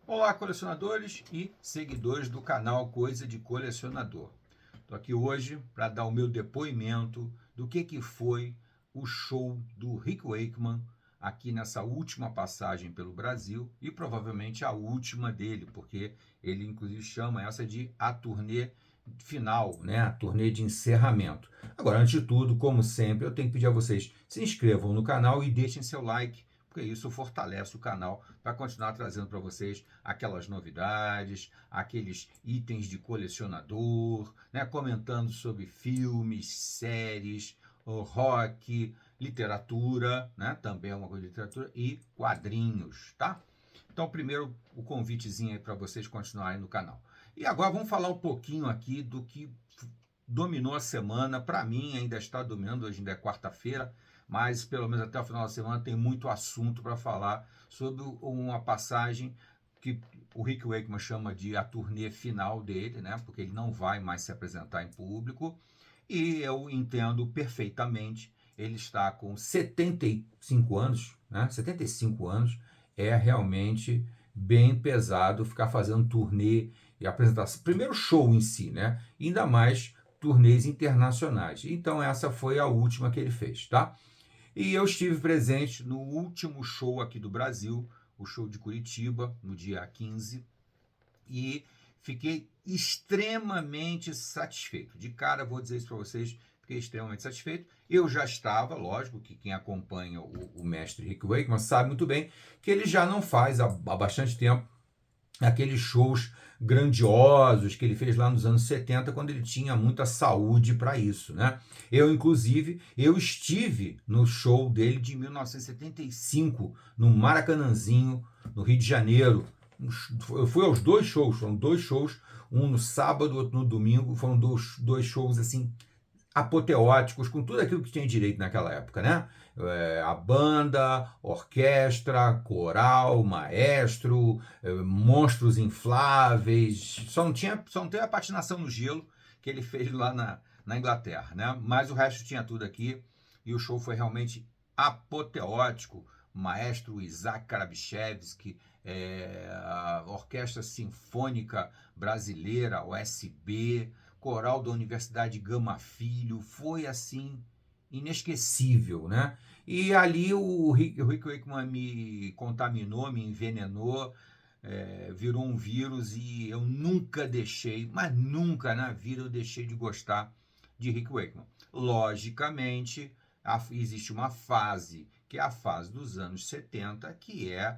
Olá, colecionadores e seguidores do canal Coisa de Colecionador. Estou aqui hoje para dar o meu depoimento do que foi o show do Rick Wakeman aqui nessa última passagem pelo Brasil e provavelmente a última dele, porque ele inclusive chama essa de a turnê final, né? A turnê de encerramento. Agora, antes de tudo, como sempre, eu tenho que pedir a vocês se inscrevam no canal e deixem seu like, porque isso fortalece o canal para continuar trazendo para vocês aquelas novidades, aqueles itens de colecionador, né, comentando sobre filmes, séries, rock, literatura, né, também é uma coisa de literatura, e quadrinhos, tá? Então, primeiro, o convitezinho aí para vocês continuarem no canal. E agora vamos falar um pouquinho aqui do que dominou a semana. Para mim, ainda está dominando, hoje ainda é quarta-feira, mas pelo menos até o final da semana tem muito assunto para falar sobre uma passagem que o Rick Wakeman chama de a turnê final dele, né? Porque ele não vai mais se apresentar em público. E eu entendo perfeitamente, ele está com 75 anos, né? 75 anos, é realmente bem pesado ficar fazendo turnê e apresentação. Primeiro show em si, né? Ainda mais turnês internacionais. Então essa foi a última que ele fez, tá? E eu estive presente no último show aqui do Brasil, o show de Curitiba, no dia 15, e fiquei extremamente satisfeito. De cara, vou dizer isso para vocês, fiquei extremamente satisfeito. Eu já estava, lógico, que quem acompanha o mestre Rick Wakeman sabe muito bem que ele já não faz há bastante tempo aqueles shows grandiosos que ele fez lá nos anos 70, quando ele tinha muita saúde para isso, né? Inclusive, eu estive no show dele de 1975, no Maracanãzinho, no Rio de Janeiro. Eu fui aos dois shows, foram dois shows, um no sábado, outro no domingo, foram dois shows assim apoteóticos, com tudo aquilo que tinha direito naquela época, né? A banda, orquestra, coral, maestro, monstros infláveis. Só não tem a patinação no gelo que ele fez lá na Inglaterra, né? Mas o resto tinha tudo aqui e o show foi realmente apoteótico. Maestro Isaac Karabichevsky, a Orquestra Sinfônica Brasileira, OSB, coral da Universidade Gama Filho, foi assim inesquecível, né? E ali o Rick Wakeman me contaminou, me envenenou, virou um vírus e eu nunca deixei, mas nunca na vida eu deixei de gostar de Rick Wakeman. Logicamente, existe uma fase, que é a fase dos anos 70, que é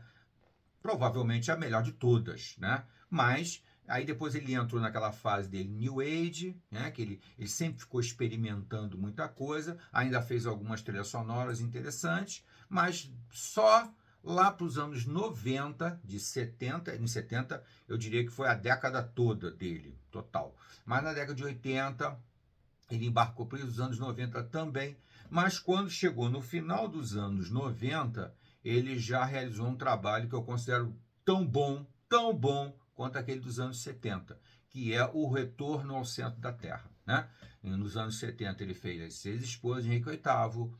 provavelmente a melhor de todas, né? Mas aí depois ele entrou naquela fase dele New Age, né? Que ele sempre ficou experimentando muita coisa, ainda fez algumas trilhas sonoras interessantes, mas só lá para os anos 90, de 70, em 70, eu diria que foi a década toda dele, total. Mas na década de 80, ele embarcou para os anos 90 também, mas quando chegou no final dos anos 90, ele já realizou um trabalho que eu considero tão bom quanto aquele dos anos 70, que é o Retorno ao Centro da Terra. Né? E nos anos 70 ele fez As Seis Esposas de Henrique VIII,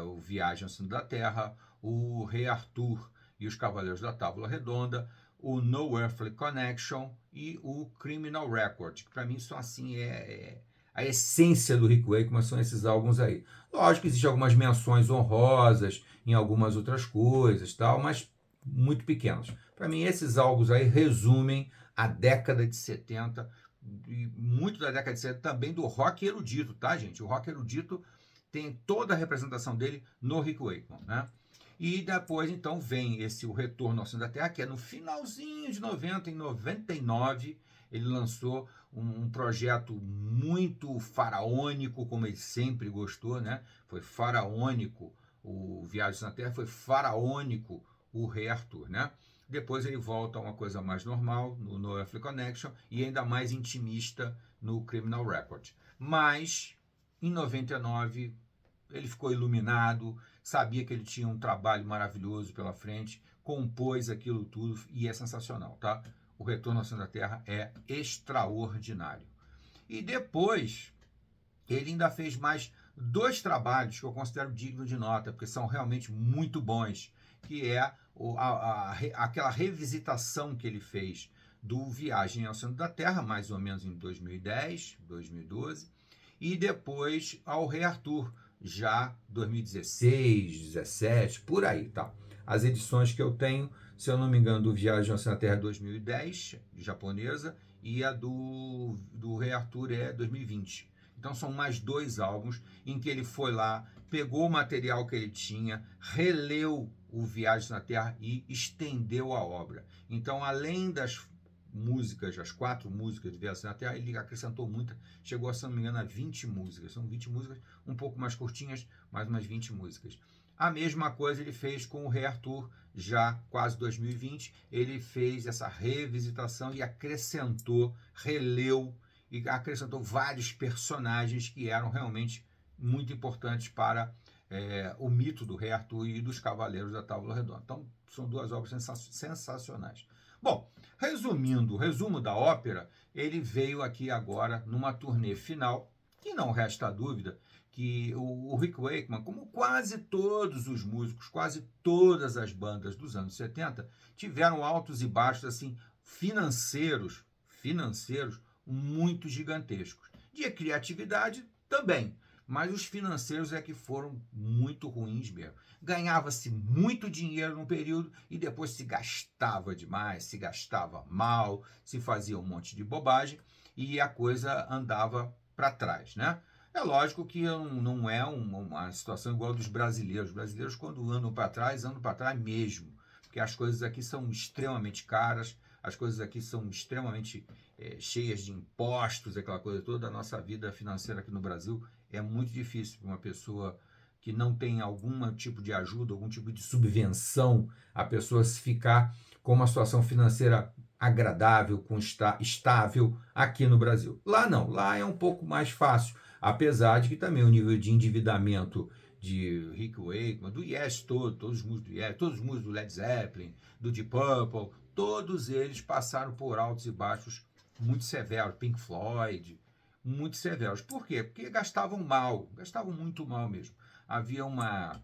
o Viagem ao Centro da Terra, o Rei Arthur e os Cavaleiros da Távola Redonda, o No Earthly Connection e o Criminal Record, que para mim são assim, a essência do Rick Wakeman são esses álbuns aí. Lógico que existem algumas menções honrosas em algumas outras coisas, tal, mas muito pequenas. Para mim, esses álbuns aí resumem a década de 70 e muito da década de 70 também do rock erudito, tá, gente? O rock erudito tem toda a representação dele no Rick Wakeman, né? E depois, então, vem o Retorno ao Centro da Terra, que é no finalzinho de 90, em 99, ele lançou um projeto muito faraônico, como ele sempre gostou, né? Foi faraônico o Viagem na Terra, foi faraônico o Rei Arthur, né? Depois ele volta a uma coisa mais normal no No Earthly Connection e ainda mais intimista no Criminal Record. Mas em 99 ele ficou iluminado, sabia que ele tinha um trabalho maravilhoso pela frente, compôs aquilo tudo e é sensacional, tá? O Retorno ao Centro da Terra é extraordinário. E depois, ele ainda fez mais dois trabalhos que eu considero dignos de nota, porque são realmente muito bons, que é aquela revisitação que ele fez do Viagem ao Centro da Terra, mais ou menos em 2010, 2012, e depois ao Rei Arthur, já 2016, 17, por aí, tá? As edições que eu tenho, se eu não me engano, do Viagem ao Centro da Terra 2010, japonesa, e a do Rei Arthur é 2020. Então são mais 2 álbuns em que ele foi lá, pegou o material que ele tinha, releu o Viagem na Terra e estendeu a obra. Então, além das músicas, as 4 músicas de Viagem na Terra, ele acrescentou muita, chegou, se não me engano, a 20 músicas. São 20 músicas, um pouco mais curtinhas, mais umas 20 músicas. A mesma coisa ele fez com o Rei Arthur, já quase 2020, ele fez essa revisitação e acrescentou, releu e acrescentou vários personagens que eram realmente muito importantes para o mito do Rei Arthur e dos Cavaleiros da Távola Redonda. Então, são 2 obras sensacionais. Bom, resumindo, o resumo da ópera, ele veio aqui agora numa turnê final, que não resta dúvida que o Rick Wakeman, como quase todos os músicos, quase todas as bandas dos anos 70, tiveram altos e baixos assim financeiros muito gigantescos. De criatividade também, mas os financeiros é que foram muito ruins mesmo. Ganhava-se muito dinheiro num período e depois se gastava demais, se gastava mal, se fazia um monte de bobagem e a coisa andava para trás, né? É lógico que não é uma situação igual dos brasileiros. Os brasileiros, quando andam para trás mesmo, porque as coisas aqui são extremamente caras, as coisas aqui são extremamente cheias de impostos, aquela coisa toda. A nossa vida financeira aqui no Brasil é muito difícil para uma pessoa que não tem algum tipo de ajuda, algum tipo de subvenção, a pessoa se ficar com uma situação financeira agradável, estável aqui no Brasil. Lá não, lá é um pouco mais fácil, apesar de que também o nível de endividamento de Rick Wakeman, do Yes todos os músicos do Yes, todos os músicos do Led Zeppelin, do Deep Purple, todos eles passaram por altos e baixos muito severos, Pink Floyd, muito severos. Por quê? Porque gastavam muito mal mesmo. Havia uma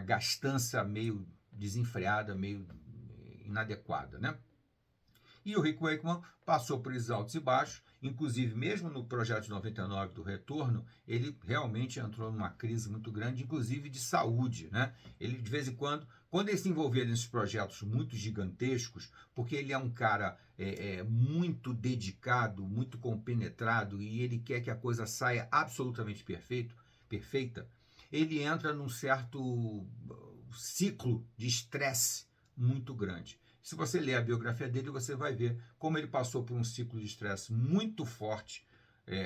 gastança meio desenfreada, meio inadequada, né? E o Rick Wakeman passou por esses altos e baixos, inclusive mesmo no projeto de 99 do Retorno, ele realmente entrou numa crise muito grande, inclusive de saúde, né? Ele de vez em quando ele se envolvia nesses projetos muito gigantescos, porque ele é um cara muito dedicado, muito compenetrado e ele quer que a coisa saia absolutamente perfeita, ele entra num certo ciclo de estresse muito grande. Se você ler a biografia dele, você vai ver como ele passou por um ciclo de estresse muito forte,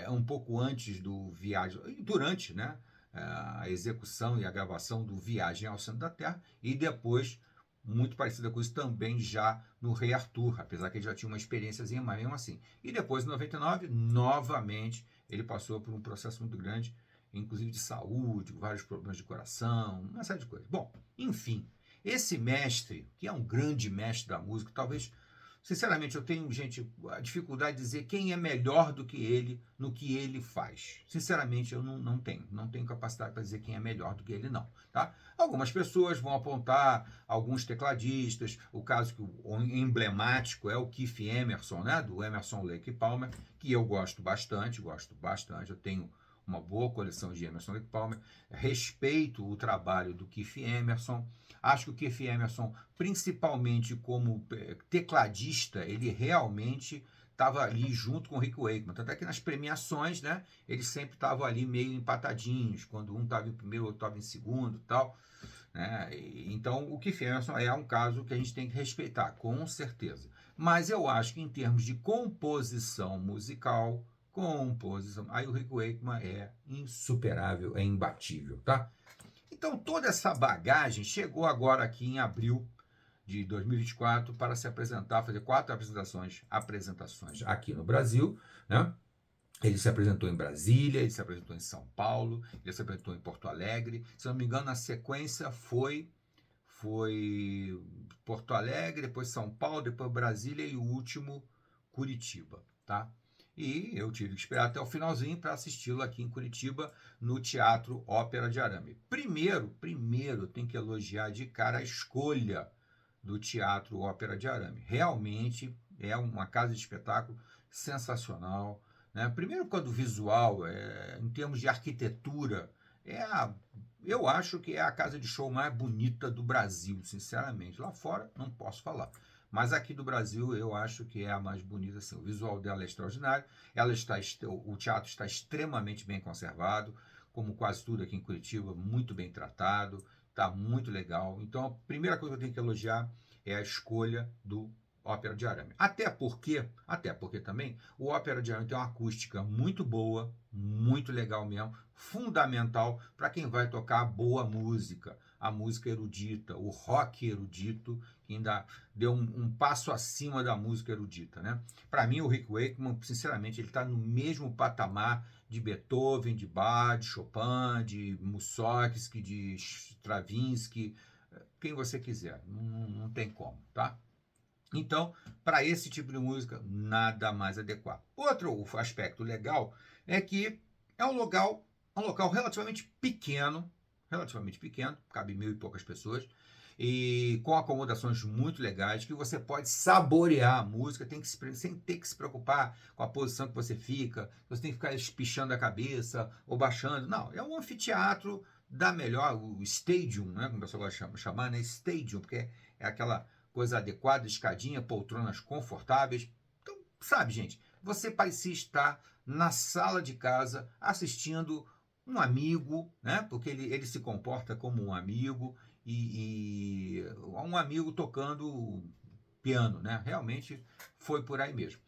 um pouco antes do Viagem, durante, né, a execução e a gravação do Viagem ao Centro da Terra, e depois, muito parecida com isso, também já no Rei Arthur, apesar que ele já tinha uma experiênciazinha, mas mesmo assim. E depois, em 99, novamente, ele passou por um processo muito grande, inclusive de saúde, vários problemas de coração, uma série de coisas. Bom, enfim, esse mestre, que é um grande mestre da música, talvez, sinceramente, eu tenho, gente, a dificuldade de dizer quem é melhor do que ele no que ele faz. Sinceramente, eu não tenho capacidade para dizer quem é melhor do que ele, não. Tá? Algumas pessoas vão apontar, alguns tecladistas, o caso que o emblemático é o Keith Emerson, né, do Emerson Lake Palmer, que eu gosto bastante, eu tenho uma boa coleção de Emerson Lake Palmer, respeito o trabalho do Keith Emerson, acho que o Keith Emerson, principalmente como tecladista, ele realmente estava ali junto com o Rick Wakeman, tanto é que nas premiações, né, eles sempre estavam ali meio empatadinhos, quando um estava em primeiro, outro estava em segundo e tal, né? Então o Keith Emerson é um caso que a gente tem que respeitar, com certeza, mas eu acho que em termos de composição musical, aí o Rick Wakeman é insuperável, é imbatível, tá? Então toda essa bagagem chegou agora aqui em abril de 2024 para se apresentar, fazer 4 apresentações aqui no Brasil, né? Ele se apresentou em Brasília, ele se apresentou em São Paulo, ele se apresentou em Porto Alegre. Se não me engano, a sequência foi Porto Alegre, depois São Paulo, depois Brasília e o último Curitiba, tá? E eu tive que esperar até o finalzinho para assisti-lo aqui em Curitiba, no Teatro Ópera de Arame. Primeiro, eu tenho que elogiar de cara a escolha do Teatro Ópera de Arame. Realmente é uma casa de espetáculo sensacional, né? Primeiro, quando o visual, em termos de arquitetura, é eu acho que é a casa de show mais bonita do Brasil, sinceramente. Lá fora, não posso falar. Mas aqui do Brasil, eu acho que é a mais bonita. Assim, o visual dela é extraordinário. O teatro está extremamente bem conservado, como quase tudo aqui em Curitiba, muito bem tratado, está muito legal. Então, a primeira coisa que eu tenho que elogiar é a escolha do Ópera de Arame. Até porque também o Ópera de Arame tem uma acústica muito boa, muito legal mesmo, fundamental para quem vai tocar boa música, a música erudita, o rock erudito, que ainda deu um passo acima da música erudita, né? Para mim, o Rick Wakeman, sinceramente, ele está no mesmo patamar de Beethoven, de Bach, de Chopin, de Mussorgsky, de Stravinsky, quem você quiser, não tem como, tá? Então, para esse tipo de música, nada mais adequado. Outro aspecto legal é que é um local relativamente pequeno, cabe 1.000 e poucas pessoas, e com acomodações muito legais, que você pode saborear a música sem ter que se preocupar com a posição que você fica, você tem que ficar espichando a cabeça ou baixando. Não, é um anfiteatro da melhor, o stadium, né, como o pessoal gosta de chamar, né, stadium, porque é aquela coisa adequada, escadinha, poltronas confortáveis. Então, sabe, gente, você parecia estar na sala de casa assistindo um amigo, né? Porque ele se comporta como um amigo e um amigo tocando piano, né? Realmente foi por aí mesmo.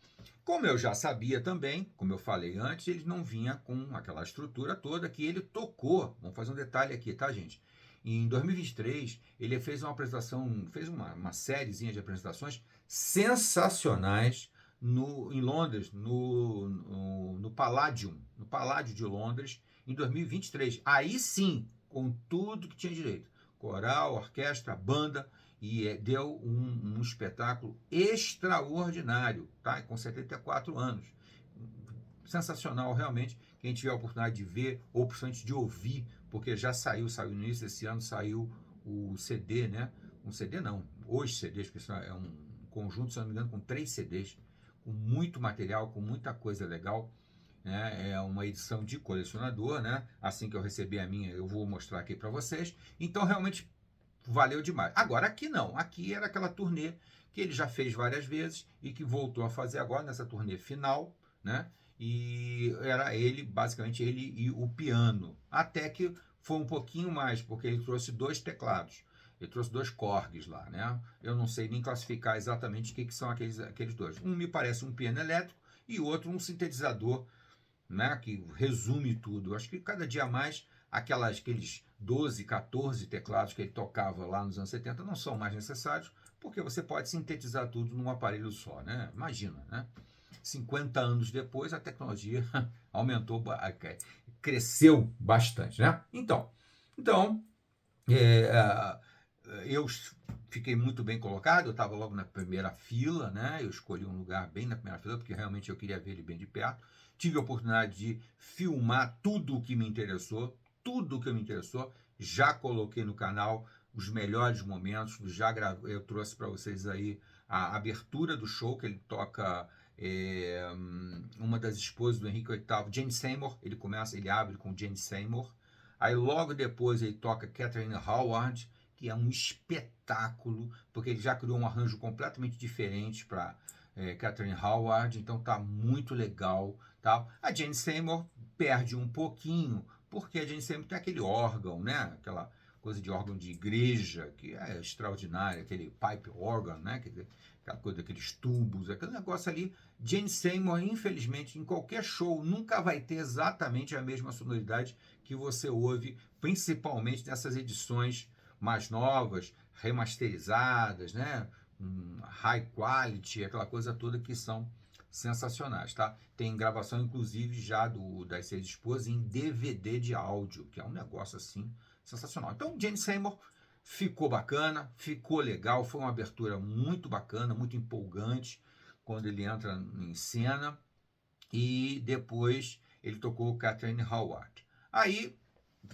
Como eu já sabia também, como eu falei antes, ele não vinha com aquela estrutura toda que ele tocou. Vamos fazer um detalhe aqui, tá, gente? Em 2023, ele fez uma apresentação, fez uma sériezinha de apresentações sensacionais em Londres, no Palladium, no Paládio de Londres, em 2023. Aí sim, com tudo que tinha direito. Coral, orquestra, banda, e deu um espetáculo extraordinário, tá? Com 74 anos. Sensacional, realmente. Quem tiver a oportunidade de ver, ou principalmente de ouvir, porque já saiu no início desse ano, saiu o CD, né? Um CD não, os CDs, porque isso é um conjunto, se não me engano, com 3 CDs, com muito material, com muita coisa legal. Né? É uma edição de colecionador, né? Assim que eu receber a minha, eu vou mostrar aqui para vocês. Então, realmente, valeu demais. Agora, aqui não. Aqui era aquela turnê que ele já fez várias vezes e que voltou a fazer agora nessa turnê final, né? E era ele, basicamente, ele e o piano. Até que foi um pouquinho mais, porque ele trouxe 2 teclados. Ele trouxe 2 Korgs lá, né? Eu não sei nem classificar exatamente o que são aqueles dois. Um me parece um piano elétrico e outro um sintetizador, né, que resume tudo. Acho que cada dia mais aqueles 12, 14 teclados que ele tocava lá nos anos 70 não são mais necessários, porque você pode sintetizar tudo num aparelho só, né? Imagina, né? 50 anos depois, a tecnologia aumentou, cresceu bastante, né? Então é, eu fiquei muito bem colocado, eu estava logo na primeira fila, né? Eu escolhi um lugar bem na primeira fila, porque realmente eu queria ver ele bem de perto. Tive a oportunidade de filmar tudo o que me interessou, já coloquei no canal os melhores momentos, eu trouxe para vocês aí a abertura do show, que ele toca uma das esposas do Henrique VIII, Jane Seymour, ele abre com Jane Seymour, aí logo depois ele toca Catherine Howard, que é um espetáculo, porque ele já criou um arranjo completamente diferente para Catherine Howard, então tá muito legal. Tá? A Jane Seymour perde um pouquinho, porque a Jane Seymour tem aquele órgão, né? Aquela coisa de órgão de igreja, que é extraordinária, aquele pipe organ, né? Aquela coisa daqueles tubos, aquele negócio ali. Jane Seymour, infelizmente, em qualquer show, nunca vai ter exatamente a mesma sonoridade que você ouve, principalmente nessas edições mais novas, remasterizadas, né? High quality, aquela coisa toda que são sensacionais, tá? Tem gravação, inclusive, já das 6 esposas em DVD de áudio, que é um negócio, assim, sensacional. Então, Jane Seymour ficou bacana, ficou legal, foi uma abertura muito bacana, muito empolgante, quando ele entra em cena, e depois ele tocou Catherine Howard. Aí,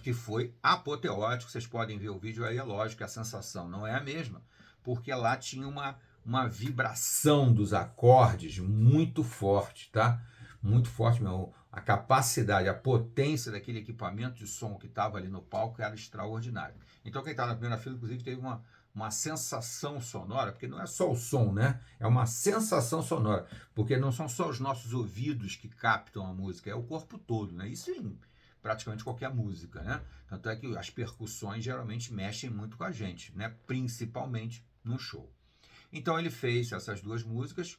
que foi apoteótico, vocês podem ver o vídeo aí, é lógico que a sensação não é a mesma, porque lá tinha uma vibração dos acordes muito forte, tá? Muito forte mesmo. A capacidade, a potência daquele equipamento de som que estava ali no palco era extraordinário. Então quem estava na primeira fila, inclusive, teve uma sensação sonora, porque não é só o som, né? É uma sensação sonora, porque não são só os nossos ouvidos que captam a música, é o corpo todo, né? Isso em praticamente qualquer música, né? Tanto é que as percussões geralmente mexem muito com a gente, né? Principalmente no show. Então ele fez essas duas músicas.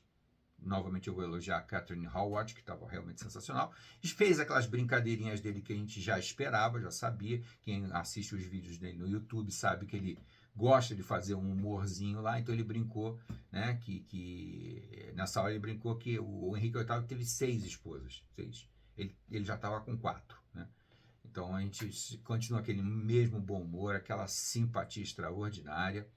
Novamente eu vou elogiar a Catherine Howard, que estava realmente sensacional. Fez aquelas brincadeirinhas dele que a gente já esperava, já sabia. Quem assiste os vídeos dele no YouTube sabe que ele gosta de fazer um humorzinho lá, então ele brincou, né, que nessa hora ele brincou que o Henrique VIII teve 6 esposas. 6. Ele já estava com 4, né? Então a gente continua aquele mesmo bom humor, aquela simpatia extraordinária.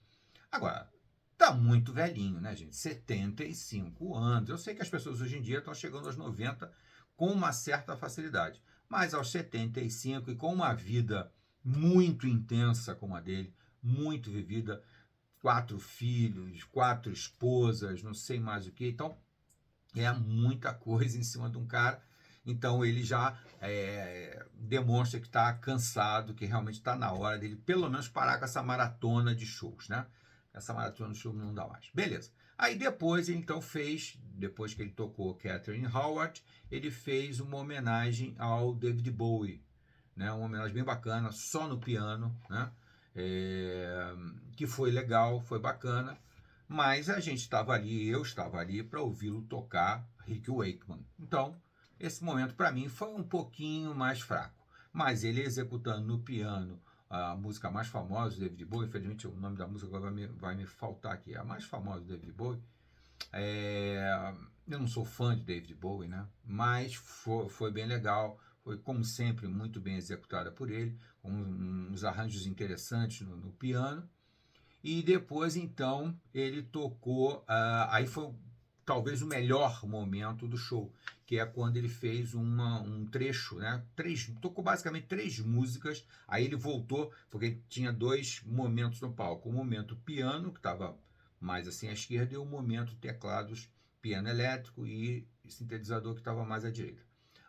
Agora, tá muito velhinho, né, gente? 75 anos. Eu sei que as pessoas hoje em dia estão chegando aos 90 com uma certa facilidade, mas aos 75 e com uma vida muito intensa como a dele, muito vivida, 4 filhos, 4 esposas, não sei mais o que. Então, é muita coisa em cima de um cara. Então ele já demonstra que está cansado, que realmente está na hora dele pelo menos parar com essa maratona de shows, né? Essa maratona de shows não dá mais. Beleza. Aí depois ele então fez, depois que ele tocou Catherine Howard, ele fez uma homenagem ao David Bowie, né? Uma homenagem bem bacana, só no piano, né? Que foi legal, foi bacana. Mas a gente estava ali, eu estava ali para ouvi-lo tocar Rick Wakeman. Então, esse momento para mim foi um pouquinho mais fraco. Mas ele executando no piano a música mais famosa do David Bowie, infelizmente o nome da música agora vai me faltar aqui, a mais famosa do David Bowie. Eu não sou fã de David Bowie, né? Mas foi bem legal, foi como sempre muito bem executada por ele, com uns arranjos interessantes no piano. E depois, então, ele tocou. Aí foi talvez o melhor momento do show, que é quando ele fez um trecho, né? Tocou basicamente 3 músicas. Aí ele voltou, porque tinha 2 momentos no palco: o momento piano, que estava mais assim à esquerda, e o momento teclados, piano elétrico e sintetizador, que estava mais à direita.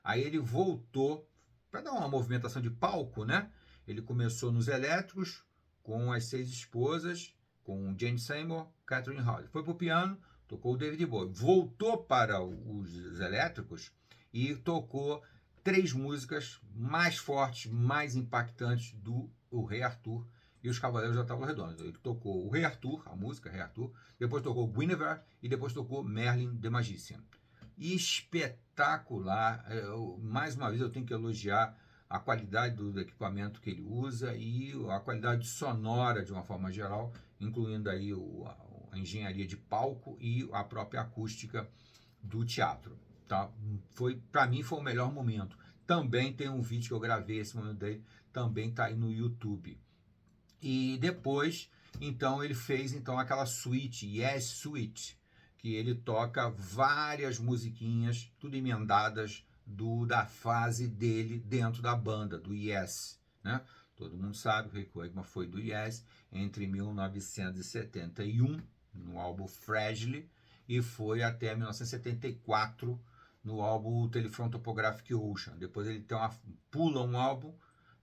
Aí ele voltou para dar uma movimentação de palco, né? Ele começou nos elétricos, com as 6 esposas, com Jane Seymour, Catherine Howard. Foi para o piano, tocou o David Bowie. Voltou para os elétricos e tocou 3 músicas mais fortes, mais impactantes do O Rei Arthur e os Cavaleiros da Tábua Redonda. Ele tocou o Rei Arthur, a música Rei Arthur, depois tocou Guinevere e depois tocou Merlin the Magician. Espetacular. Mais uma vez eu tenho que elogiar a qualidade do equipamento que ele usa e a qualidade sonora de uma forma geral, incluindo aí a engenharia de palco e a própria acústica do teatro. Tá? Para mim foi o melhor momento. Também tem um vídeo que eu gravei esse momento dele, também está aí no YouTube. E depois, então, ele fez então aquela suite, Yes Suite, que ele toca várias musiquinhas, tudo emendadas da fase dele dentro da banda, do Yes, né? Todo mundo sabe que o Rick Wakeman foi do Yes entre 1971, no álbum Fragile, e foi até 1974, no álbum Telephone Topographic Ocean. Depois ele pula um álbum,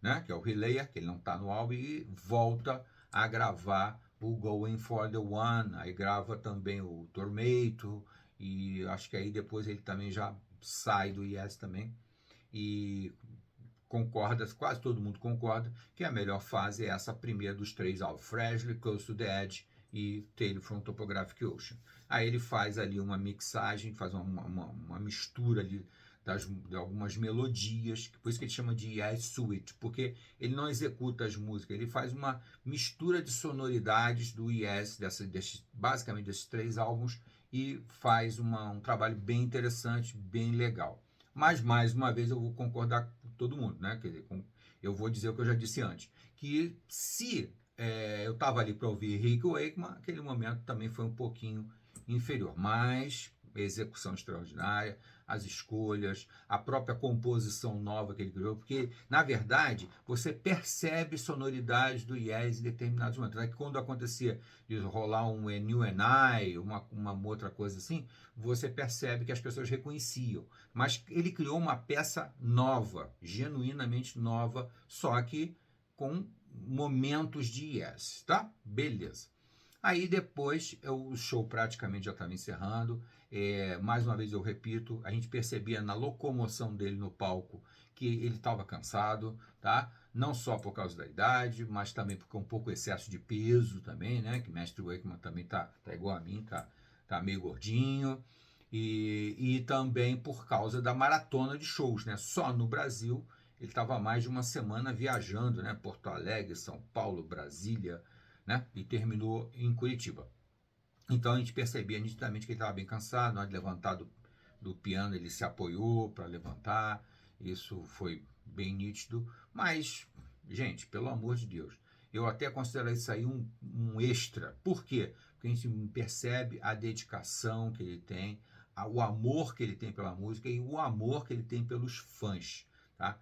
né, que é o Relayer, que ele não está no álbum, e volta a gravar o Going for the One, aí grava também o Tormento, e acho que aí depois ele também já sai do Yes também, e concorda, quase todo mundo concorda, que a melhor fase é essa primeira dos 3 álbuns, Fragile, Close to the Edge e Tale from Topographic Ocean. Aí ele faz ali uma mixagem, faz uma mistura ali de algumas melodias, por isso que ele chama de Yes Suite, porque ele não executa as músicas, ele faz uma mistura de sonoridades do Yes, basicamente desses 3 álbuns, e faz um trabalho bem interessante, bem legal. Mas, mais uma vez, eu vou concordar com todo mundo, né? Quer dizer, eu vou dizer o que eu já disse antes, que se eu estava ali para ouvir Rick Wakeman, aquele momento também foi um pouquinho inferior, mas execução extraordinária, as escolhas, a própria composição nova que ele criou, porque, na verdade, você percebe sonoridades do Yes em determinados momentos. É que quando acontecia de rolar um New and I, uma outra coisa assim, você percebe que as pessoas reconheciam. Mas ele criou uma peça nova, genuinamente nova, só que com momentos de Yes, tá? Beleza. Aí depois o show praticamente já estava encerrando. Mais uma vez eu repito, a gente percebia na locomoção dele no palco que ele estava cansado, tá? Não só por causa da idade, mas também porque um pouco excesso de peso também, né? Que Mestre Wakeman também tá igual a mim, tá meio gordinho. E também por causa da maratona de shows, né? Só no Brasil ele estava mais de uma semana viajando, né? Porto Alegre, São Paulo, Brasília, né? E terminou em Curitiba. Então a gente percebia nitidamente que ele estava bem cansado, na hora de levantar do piano ele se apoiou para levantar, isso foi bem nítido, mas, gente, pelo amor de Deus, eu até considero isso aí um extra. Por quê? Porque a gente percebe a dedicação que ele tem, o amor que ele tem pela música e o amor que ele tem pelos fãs, tá?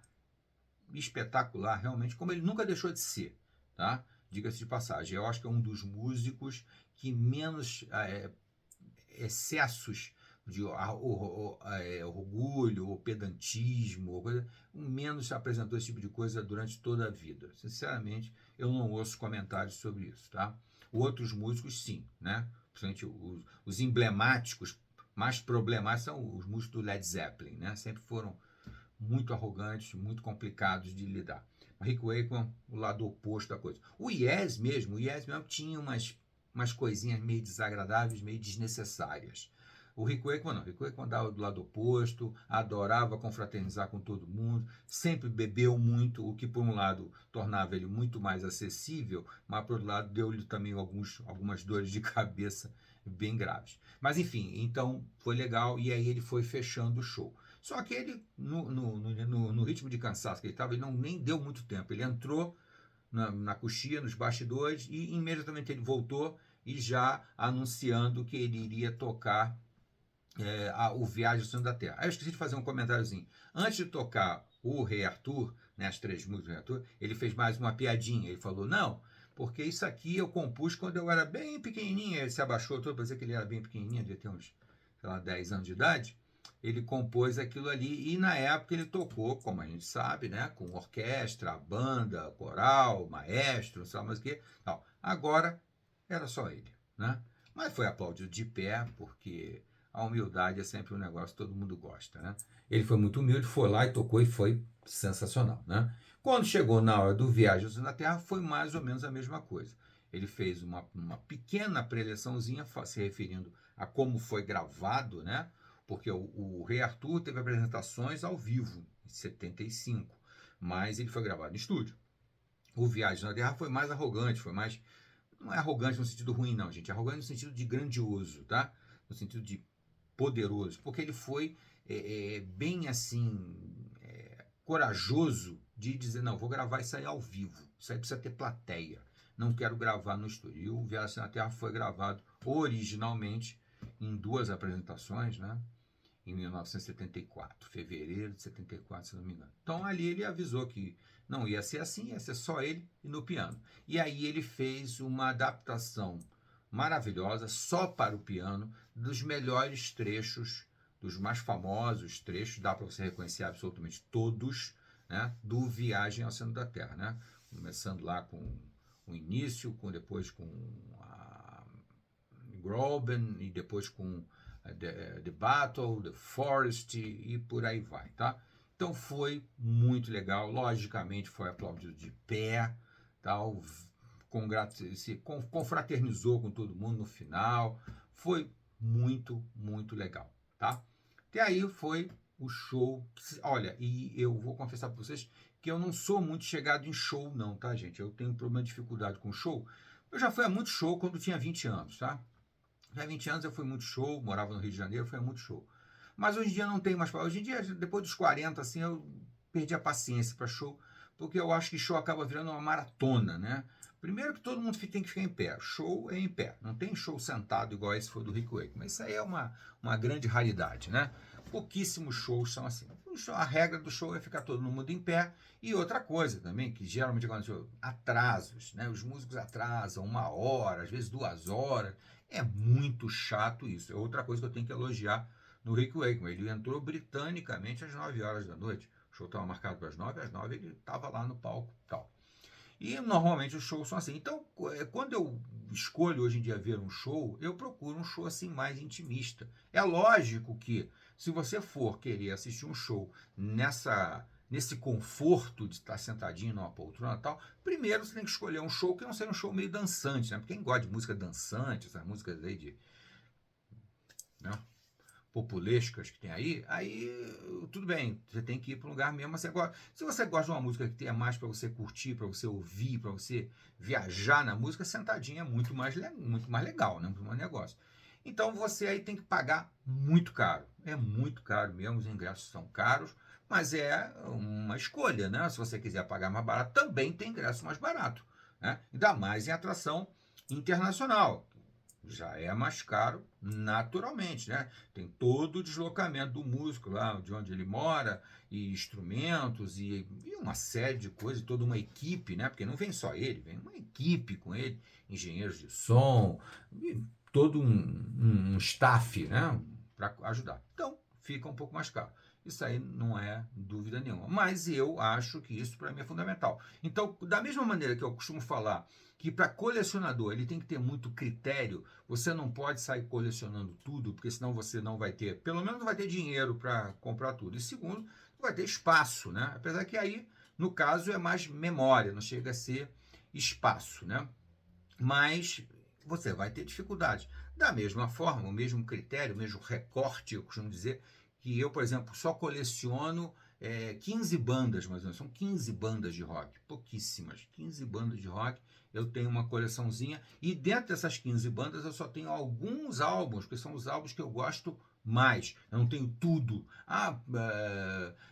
Espetacular, realmente, como ele nunca deixou de ser, tá? Diga-se de passagem, eu acho que é um dos músicos que menos excessos de orgulho ou pedantismo, ou coisa, menos apresentou esse tipo de coisa durante toda a vida. Sinceramente, eu não ouço comentários sobre isso, tá? Outros músicos, sim, né? Principalmente os emblemáticos, mais problemáticos são os músicos do Led Zeppelin, né? Sempre foram muito arrogantes, muito complicados de lidar. O Rick Wakeman, o lado oposto da coisa. O Yes mesmo tinha umas coisinhas meio desagradáveis, meio desnecessárias. O Rick Wakeman não. O Rick Wakeman dava do lado oposto, adorava confraternizar com todo mundo, sempre bebeu muito, o que por um lado tornava ele muito mais acessível, mas por outro lado deu-lhe também algumas dores de cabeça bem graves. Mas enfim, então foi legal e aí ele foi fechando o show. Só que ele, no ritmo de cansaço que ele estava, ele nem deu muito tempo. Ele entrou na coxia, nos bastidores, e imediatamente ele voltou e já anunciando que ele iria tocar o Viagem ao Centro da Terra. Aí eu esqueci de fazer um comentáriozinho. Antes de tocar o Rei Arthur, né, as 3 músicas do Rei Arthur, ele fez mais uma piadinha. Ele falou, não, porque isso aqui eu compus quando eu era bem pequenininho. Ele se abaixou todo para dizer que ele era bem pequenininho, devia ter uns, sei lá, 10 anos de idade. Ele compôs aquilo ali e na época ele tocou, como a gente sabe, né, com orquestra, banda, coral, maestro, sei lá mais o que. Tal. Agora era só ele, né? Mas foi aplaudido de pé porque a humildade é sempre um negócio que todo mundo gosta, né? Ele foi muito humilde, foi lá e tocou e foi sensacional, né? Quando chegou na hora do Viagem na Terra, foi mais ou menos a mesma coisa. Ele fez uma pequena preleçãozinha se referindo a como foi gravado, né? Porque o Rei Arthur teve apresentações ao vivo, em 75, mas ele foi gravado em estúdio. O Viagem na Terra foi mais arrogante, foi mais... Não é arrogante no sentido ruim, não, gente. É arrogante no sentido de grandioso, tá? No sentido de poderoso, porque ele foi bem assim, corajoso de dizer, não, vou gravar isso aí ao vivo, isso aí precisa ter plateia, não quero gravar no estúdio. E o Viagem na Terra foi gravado originalmente em 2 apresentações, né? Em 1974, fevereiro de 74, se não me engano. Então ali ele avisou que não ia ser assim, ia ser só ele e no piano. E aí ele fez uma adaptação maravilhosa, só para o piano, dos melhores trechos, dos mais famosos trechos, dá para você reconhecer absolutamente todos, né, do Viagem ao Centro da Terra, né? Começando lá com o início, depois com a Groben e depois com The Battle, The Forest e por aí vai, tá? Então foi muito legal, logicamente foi aplaudido de pé, tal, se confraternizou com todo mundo no final, foi muito, muito legal, tá? Até aí foi o show. Olha, e eu vou confessar para vocês que eu não sou muito chegado em show não, tá, gente? Eu tenho problema de dificuldade com show. Eu já fui a muito show quando tinha 20 anos, tá? Já há 20 anos eu fui muito show, morava no Rio de Janeiro, fui a muito show. Mas hoje em dia não tem mais. Hoje em dia, depois dos 40, assim, eu perdi a paciência para show, porque eu acho que show acaba virando uma maratona, né? Primeiro que todo mundo tem que ficar em pé. Show é em pé. Não tem show sentado igual esse foi do Rick Wakeman. Isso aí é uma grande raridade, né? Pouquíssimos shows são assim. A regra do show é ficar todo mundo em pé. E outra coisa também, que geralmente acontece, atrasos, né? Os músicos atrasam 1 hora, às vezes 2 horas. É muito chato isso. É outra coisa que eu tenho que elogiar no Rick Wakeman. Ele entrou britanicamente às 9 horas da noite. O show estava marcado para as 9, às 9 ele estava lá no palco e tal. E normalmente os shows são assim. Então, quando eu escolho hoje em dia ver um show, eu procuro um show assim mais intimista. É lógico que se você for querer assistir um show nesse conforto de estar sentadinho numa poltrona e tal, primeiro você tem que escolher um show que não seja um show meio dançante, né? Porque quem gosta de música dançante, essas músicas aí de, né, populescas que tem aí tudo bem, você tem que ir para um lugar mesmo. Se você gosta de uma música que tenha mais para você curtir, para você ouvir, para você viajar na música, sentadinha é muito mais legal, né? Muito mais negócio. Então você aí tem que pagar muito caro. É muito caro mesmo, os ingressos são caros, mas é uma escolha, né? Se você quiser pagar mais barato, também tem ingresso mais barato, né? Ainda mais em atração internacional. Já é mais caro naturalmente, né? Tem todo o deslocamento do músico lá de onde ele mora, e instrumentos, e uma série de coisas, toda uma equipe, né? Porque não vem só ele, vem uma equipe com ele, engenheiros de som, e todo um staff, né? Para ajudar. Então, fica um pouco mais caro. Isso aí não é dúvida nenhuma. Mas eu acho que isso para mim é fundamental. Então, da mesma maneira que eu costumo falar que para colecionador ele tem que ter muito critério, você não pode sair colecionando tudo, porque senão você não vai ter, pelo menos não vai ter dinheiro para comprar tudo. E segundo, não vai ter espaço, né? Apesar que aí, no caso, é mais memória, não chega a ser espaço, né? Mas você vai ter dificuldade. Da mesma forma, o mesmo critério, o mesmo recorte, eu costumo dizer, que eu, por exemplo, só coleciono 15 bandas, mais ou menos. São 15 bandas de rock, pouquíssimas. 15 bandas de rock, eu tenho uma coleçãozinha. E dentro dessas 15 bandas, eu só tenho alguns álbuns, que são os álbuns que eu gosto mais. Eu não tenho tudo.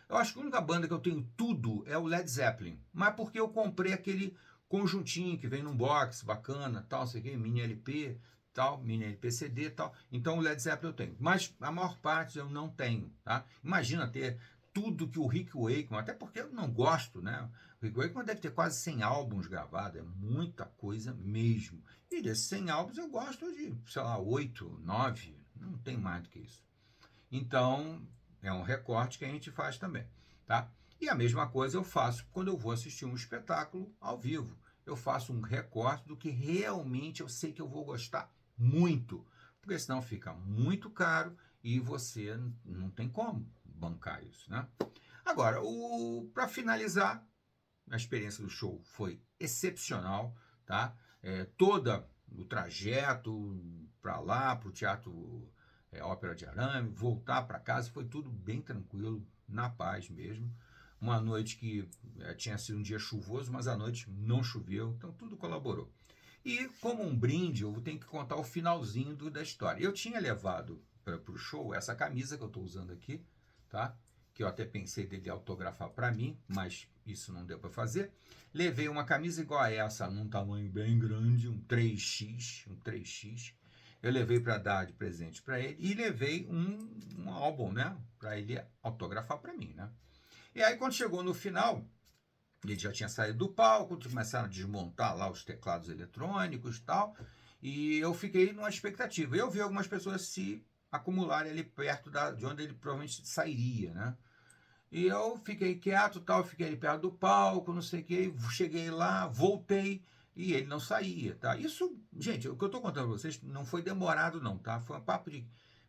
Eu acho que a única banda que eu tenho tudo é o Led Zeppelin. Mas porque eu comprei aquele conjuntinho que vem num box bacana, tal, sei o que, mini LP, tal, mini LP CD, tal. Então o Led Zeppelin eu tenho, mas a maior parte eu não tenho, tá? Imagina ter tudo que o Rick Wakeman, até porque eu não gosto, né? O Rick Wakeman deve ter quase 100 álbuns gravados, é muita coisa mesmo. E desses 100 álbuns eu gosto de, sei lá, 8, 9, não tem mais do que isso. Então, é um recorte que a gente faz também, tá? E a mesma coisa eu faço quando eu vou assistir um espetáculo ao vivo. Eu faço um recorte do que realmente eu sei que eu vou gostar muito, porque senão fica muito caro e você não tem como bancar isso, né? Agora, para finalizar, a experiência do show foi excepcional, tá? Toda o trajeto para lá, para o Teatro Ópera de Arame, voltar para casa, foi tudo bem tranquilo, na paz mesmo. Uma noite que tinha sido um dia chuvoso, mas a noite não choveu, então tudo colaborou. E como um brinde, eu tenho que contar o finalzinho da história. Eu tinha levado para o show essa camisa que eu estou usando aqui, tá? Que eu até pensei dele autografar para mim, mas isso não deu para fazer. Levei uma camisa igual a essa, num tamanho bem grande, um 3x. Eu levei para dar de presente para ele e levei um álbum, né? Para ele autografar para mim, né? E aí, quando chegou no final, ele já tinha saído do palco, começaram a desmontar lá os teclados eletrônicos e tal, e eu fiquei numa expectativa. Eu vi algumas pessoas se acumularem ali perto de onde ele provavelmente sairia, né? E eu fiquei quieto, tal, fiquei ali perto do palco, não sei o que, cheguei lá, voltei e ele não saía, tá? Isso, gente, o que eu estou contando para vocês não foi demorado não, tá? Foi um papo de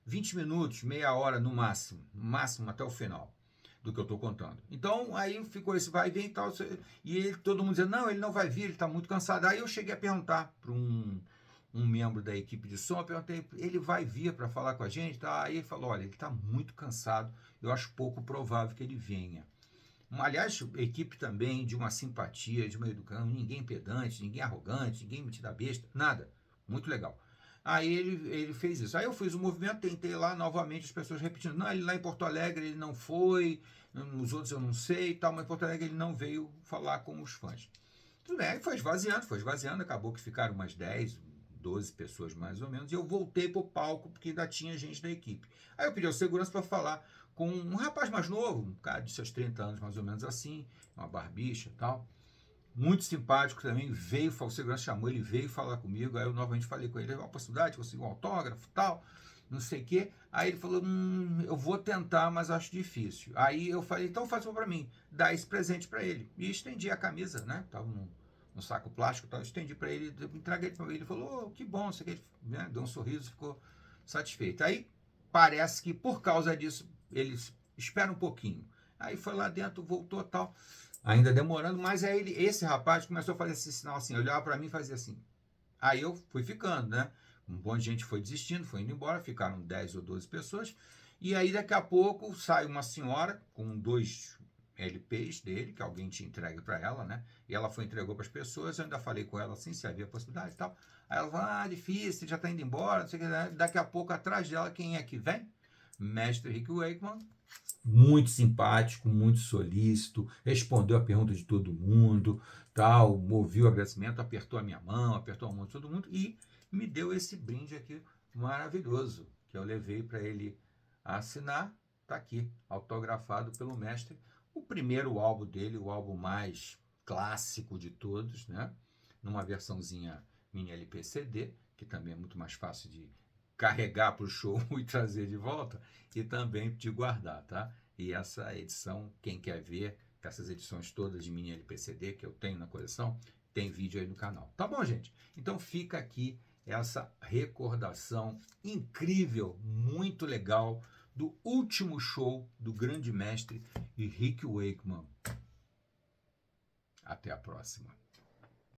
20 minutos, meia hora no máximo até o final do que eu estou contando. Então, aí ficou esse vai e vem e tal, e ele, todo mundo dizendo, não, ele não vai vir, ele está muito cansado. Aí eu cheguei a perguntar para um membro da equipe de som, eu perguntei, ele vai vir para falar com a gente? Tá? Aí ele falou, olha, ele está muito cansado, eu acho pouco provável que ele venha. Aliás, equipe também de uma simpatia, de uma educação, ninguém pedante, ninguém arrogante, ninguém metida besta, nada. Muito legal. Aí ele fez isso. Aí eu fiz o movimento, tentei lá novamente, as pessoas repetindo, não, ele lá em Porto Alegre ele não foi, nos outros eu não sei e tal, mas em Porto Alegre ele não veio falar com os fãs. Tudo bem, aí foi esvaziando, acabou que ficaram umas 10, 12 pessoas mais ou menos, e eu voltei pro palco porque ainda tinha gente da equipe. Aí eu pedi ao segurança para falar com um rapaz mais novo, um cara de seus 30 anos mais ou menos assim, uma barbicha e tal, muito simpático também, o segurança chamou, ele veio falar comigo, aí eu novamente falei com ele, uma possibilidade, consegui um autógrafo e tal, não sei o quê. Aí ele falou, eu vou tentar, mas acho difícil. Aí eu falei, então faz uma para mim, dá esse presente para ele. E estendi a camisa, né, tava no saco plástico, tal, estendi para ele, entreguei para ele, ele falou, que bom, você quer, né, deu um sorriso, ficou satisfeito. Aí parece que por causa disso, eles esperam um pouquinho. Aí foi lá dentro, voltou tal, ainda demorando, mas aí esse rapaz começou a fazer esse sinal assim, olhava para mim e fazia assim. Aí eu fui ficando, né? Um monte de gente foi desistindo, foi indo embora, ficaram 10 ou 12 pessoas. E aí daqui a pouco sai uma senhora com 2 LPs dele, que alguém tinha entregue para ela, né? E ela foi entregou para as pessoas, eu ainda falei com ela assim, se havia possibilidade e tal. Aí ela falou, difícil, já está indo embora, não sei o que. Daqui a pouco atrás dela, quem é que vem? Mestre Rick Wakeman, muito simpático, muito solícito, respondeu a pergunta de todo mundo, tal, ouviu o agradecimento, apertou a minha mão, apertou a mão de todo mundo e me deu esse brinde aqui maravilhoso, que eu levei para ele assinar. Está aqui, autografado pelo mestre. O primeiro álbum dele, o álbum mais clássico de todos, né? Numa versãozinha mini LP CD, que também é muito mais fácil de carregar para o show e trazer de volta, e também de guardar, tá? E essa edição, quem quer ver, essas edições todas de mini LPCD que eu tenho na coleção, tem vídeo aí no canal. Tá bom, gente? Então fica aqui essa recordação incrível, muito legal, do último show do grande mestre Rick Wakeman. Até a próxima.